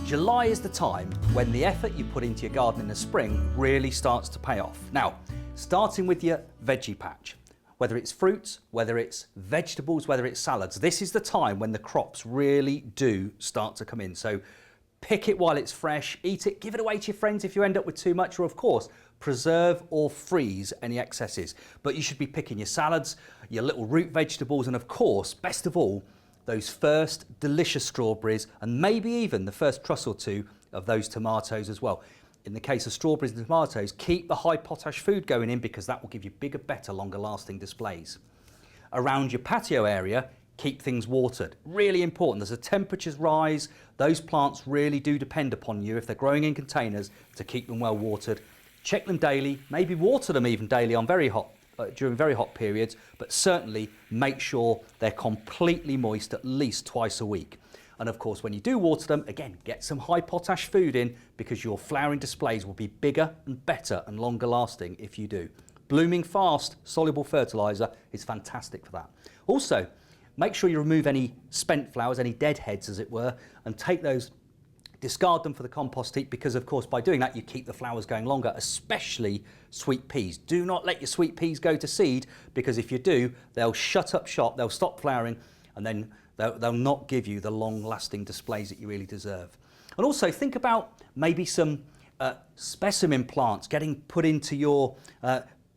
July is the time when the effort you put into your garden in the spring really starts to pay off. Now, starting with your veggie patch, whether it's fruits, whether it's vegetables, whether it's salads, this is the time when the crops really do start to come in. So pick it while it's fresh, eat it, give it away to your friends if you end up with too much, or of course, preserve or freeze any excesses. But you should be picking your salads, your little root vegetables, and of course, best of all, those first delicious strawberries, and maybe even the first truss or two of those tomatoes as well. In the case of strawberries and tomatoes, keep the high potash food going in because that will give you bigger, better, longer lasting displays. Around your patio area, keep things watered. Really important. As the temperatures rise, those plants really do depend upon you, if they're growing in containers, to keep them well watered. Check them daily, maybe water them even daily on during very hot periods, but certainly make sure they're completely moist at least twice a week. And of course, when you do water them, again, get some high potash food in because your flowering displays will be bigger and better and longer lasting if you do. Blooming fast soluble fertilizer is fantastic for that. Also, make sure you remove any spent flowers, any dead heads as it were, and take those, discard them for the compost heap, because of course by doing that you keep the flowers going longer, especially sweet peas. Do not let your sweet peas go to seed, because if you do, they'll shut up shop, they'll stop flowering, and then they'll not give you the long-lasting displays that you really deserve. And also think about maybe some specimen plants getting put into your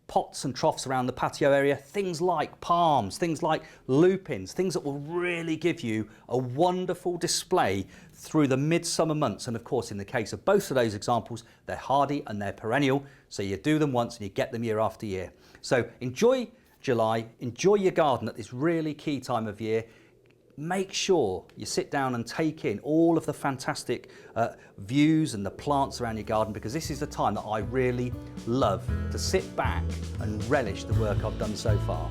pots and troughs around the patio area, things like palms, things like lupins, things that will really give you a wonderful display through the midsummer months. And of course, in the case of both of those examples, they're hardy and they're perennial, so you do them once and you get them year after year. So enjoy July, enjoy your garden at this really key time of year. Make sure you sit down and take in all of the fantastic views and the plants around your garden, because this is the time that I really love to sit back and relish the work I've done so far.